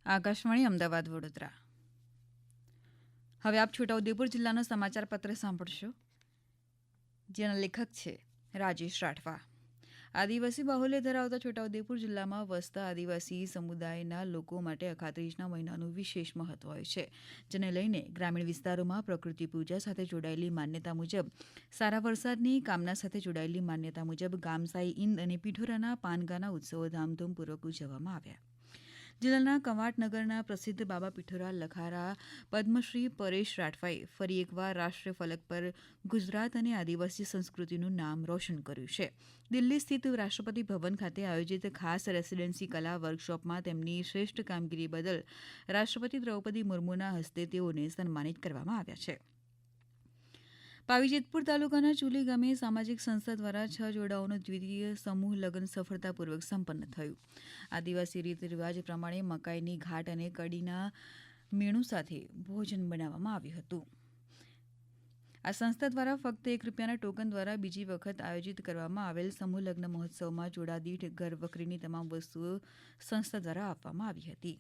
આકાશવાણી અમદાવાદ વડોદરા. હવે આપ છોટાઉદેપુર જિલ્લાનો સમાચાર પત્ર સાંભળશો, જેના લેખક છે રાજેશ રાઠવા. આદિવાસી બાહુલ્ય ધરાવતા છોટાઉદેપુર જિલ્લામાં વસતા આદિવાસી સમુદાયના લોકો માટે અખાત્રીજના મહિનાનું વિશેષ મહત્વ હોય છે, જેને લઈને ગ્રામીણ વિસ્તારોમાં પ્રકૃતિ પૂજા સાથે જોડાયેલી માન્યતા મુજબ સારા વરસાદની કામના સાથે જોડાયેલી માન્યતા મુજબ ગામસાઈ ઇંદ અને પીઠોરાના પાનગાના ઉત્સવો ધામધૂમપૂર્વક ઉજવવામાં આવ્યા. જિલ્લાના કવાંટ નગરના પ્રસિદ્ધ બાબા પીઠોરા લખારા પદ્મશ્રી પરેશ રાઠવાએ ફરી એકવાર રાષ્ટ્રીય ફલક પર ગુજરાત અને આદિવાસી સંસ્કૃતિનું નામ રોશન કર્યું છે. દિલ્હી સ્થિત રાષ્ટ્રપતિ ભવન ખાતે આયોજિત ખાસ રેસીડેન્સી કલા વર્કશોપમાં તેમની શ્રેષ્ઠ કામગીરી બદલ રાષ્ટ્રપતિ દ્રૌપદી મુર્મુના હસ્તે તેઓને સન્માનિત કરવામાં આવ્યા છે. પાવીજેતપુર તાલુકાના ચુલી ગામે સામાજિક સંસ્થા દ્વારા 6 જોડાઓનું દ્વિતીય સમૂહ લગ્ન સફળતાપૂર્વક સંપન્ન થયું. આદિવાસી રીત રિવાજ પ્રમાણે મકાઈની ઘાટ અને કડીના મેણું સાથે ભોજન બનાવવામાં આવ્યું હતું. આ સંસ્થા દ્વારા ફક્ત ₹1 ટોકન દ્વારા બીજી વખત આયોજિત કરવામાં આવેલ સમૂહ લગ્ન મહોત્સવમાં જોડાદીઠ ઘર વખરીની તમામ વસ્તુઓ સંસ્થા દ્વારા આપવામાં આવી હતી.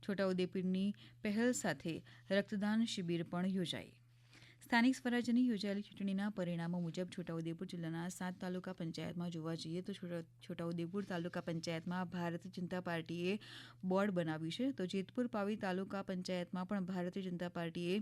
છોટાઉદેપુરની પહેલ સાથે રક્તદાન શિબિર પણ યોજાઈ. સ્થાનિક સ્વરાજ્યની યોજાયેલી ચૂંટણીના પરિણામો મુજબ છોટાઉદેપુર જિલ્લાના 7 તાલુકા પંચાયતમાં જોવા જઈએ તો છોટાઉદેપુર તાલુકા પંચાયતમાં ભારતીય જનતા પાર્ટીએ બોર્ડ બનાવ્યું છે, તો જેતપુર પાવી તાલુકા પંચાયતમાં પણ ભારતીય જનતા પાર્ટીએ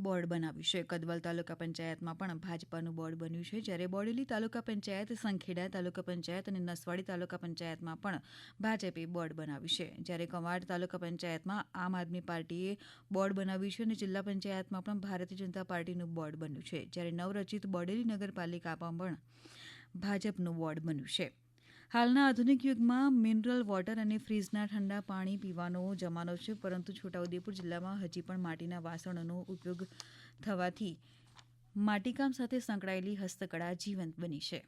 બોર્ડ બનાવ્યું છે. કદવાલ તાલુકા પંચાયતમાં પણ ભાજપાનું બોર્ડ બન્યું છે, જ્યારે બોડેલી તાલુકા પંચાયત, સંખેડા તાલુકા પંચાયત અને નસવાડી તાલુકા પંચાયતમાં પણ ભાજપે બોર્ડ બનાવ્યું છે, જ્યારે કવાંટ તાલુકા પંચાયતમાં આમ આદમી પાર્ટીએ બોર્ડ બનાવ્યું છે અને જિલ્લા પંચાયતમાં પણ ભારતીય જનતા પાર્ટીનું બોર્ડ બન્યું છે, જ્યારે નવરચિત બોડેલી નગરપાલિકામાં પણ ભાજપનું બોર્ડ બન્યું છે. હાલના આધુનિક યુગમાં મિનરલ વોટર અને ફ્રીજના ઠંડા પાણી પીવાનો જમાનો છે, પરંતુ છોટાઉદેપુર જિલ્લામાં હજી પણ માટીના વાસણોનો ઉપયોગ થવાથી માટીકામ સાથે સંકળાયેલી હસ્તકળા જીવંત બની છે.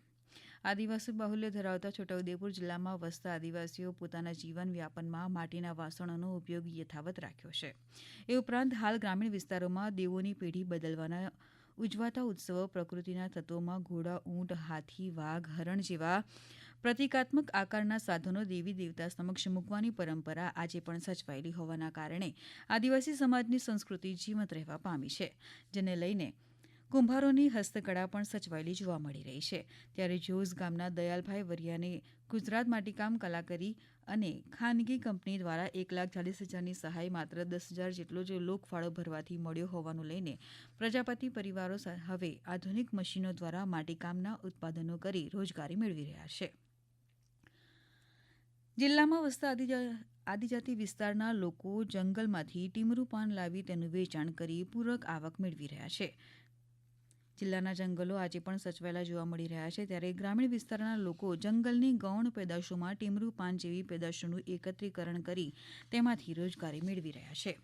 આદિવાસી બાહુલ્ય ધરાવતા છોટાઉદેપુર જિલ્લામાં વસતા આદિવાસીઓ પોતાના જીવન વ્યાપનમાં માટીના વાસણોનો ઉપયોગ યથાવત રાખ્યો છે. એ ઉપરાંત હાલ ગ્રામીણ વિસ્તારોમાં દેવોની પેઢી બદલવાના ઉજવાતા ઉત્સવો પ્રકૃતિના તત્વોમાં ઘોડા, ઊંટ, હાથી, વાઘ, હરણ જેવા પ્રતિકાત્મક આકારના સાધનો દેવી દેવતા સમક્ષ મૂકવાની પરંપરા આજે પણ સચવાયેલી હોવાના કારણે આદિવાસી સમાજની સંસ્કૃતિ જીવંત રહેવા પામી છે, જેને લઈને કુંભારોની હસ્તકળા પણ સચવાયેલી જોવા મળી રહી છે. ત્યારે જોઝ ગામના દયાલભાઈ વરિયાને ગુજરાત માટીકામ કલાકારી અને ખાનગી કંપની દ્વારા 1,40,000ની સહાય માત્ર 10,000 જેટલો જ લોકફાળો ભરવાથી મળ્યો હોવાનું લઈને પ્રજાપતિ પરિવારો હવે આધુનિક મશીનો દ્વારા માટીકામના ઉત્પાદનો કરી રોજગારી મેળવી રહ્યા છે. જિલ્લામાં વસતા આદિજાતિ વિસ્તારના લોકો જંગલમાંથી ટીમરૂ પાન લાવી તેનું વેચાણ કરી પૂરક આવક મેળવી રહ્યા છે. જિલ્લાના જંગલો આજે પણ સચવાયેલા જોવા મળી રહ્યા છે, ત્યારે ગ્રામીણ વિસ્તારના લોકો જંગલની ગૌણ પેદાશોમાં ટીમરૂ પાન જેવી પેદાશોનું એકત્રીકરણ કરી તેમાંથી રોજગારી મેળવી રહ્યા છે.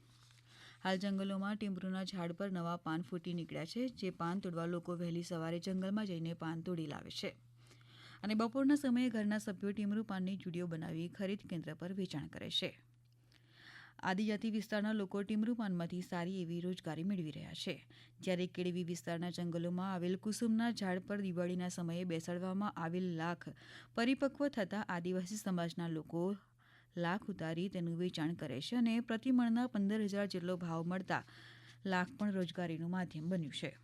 હાલ જંગલોમાં ટીમરૂના ઝાડ પર નવા પાન ફૂટી નીકળ્યા છે, જે પાન તોડવા લોકો વહેલી સવારે જંગલમાં જઈને પાન તોડી લાવે છે અને બપોરના સમયે ઘરના સભ્યો ટીમરૂ પાનની જુડીઓ બનાવી ખરીદ કેન્દ્ર પર વેચાણ કરે છે. આદિજાતિ વિસ્તારના લોકો ટીમરૂ પાનમાંથી સારી એવી રોજગારી મેળવી રહ્યા છે, જ્યારે કેળવી વિસ્તારના જંગલોમાં આવેલ કુસુમના ઝાડ પર દિવાળીના સમયે બેસાડવામાં આવેલ લાખ પરિપક્વ થતાં આદિવાસી સમાજના લોકો લાખ ઉતારી તેનું વેચાણ કરે છે અને પ્રતિમણના 15,000 જેટલો ભાવ મળતા લાખ પણ રોજગારીનું માધ્યમ બન્યું છે.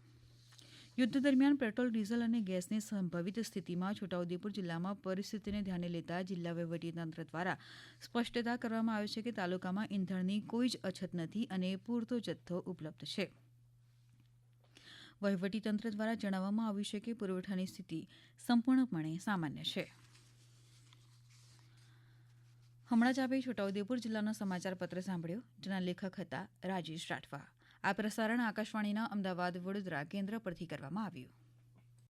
યુદ્ધ દરમિયાન પેટ્રોલ, ડીઝલ અને ગેસની સંભવિત સ્થિતિમાં છોટાઉદેપુર જિલ્લામાં પરિસ્થિતિને ધ્યાને લેતા જિલ્લા વહીવટીતંત્ર દ્વારા સ્પષ્ટતા કરવામાં આવી છે કે તાલુકામાં ઈંધણની કોઈ જ અછત નથી અને પૂરતો જથ્થો ઉપલબ્ધ છે. વહીવટીતંત્ર દ્વારા જણાવવામાં આવ્યું છે કે પુરવઠાની સ્થિતિ સંપૂર્ણપણે સામાન્ય છે. હમણાં જ આપે છોટાઉદેપુર જિલ્લાનો સમાચાર પત્ર સાંભળ્યો, જેના લેખક હતા રાજેશ રાઠવા. આ પ્રસારણ આકાશવાણીના અમદાવાદ વડોદરા કેન્દ્ર પરથી કરવામાં આવ્યું.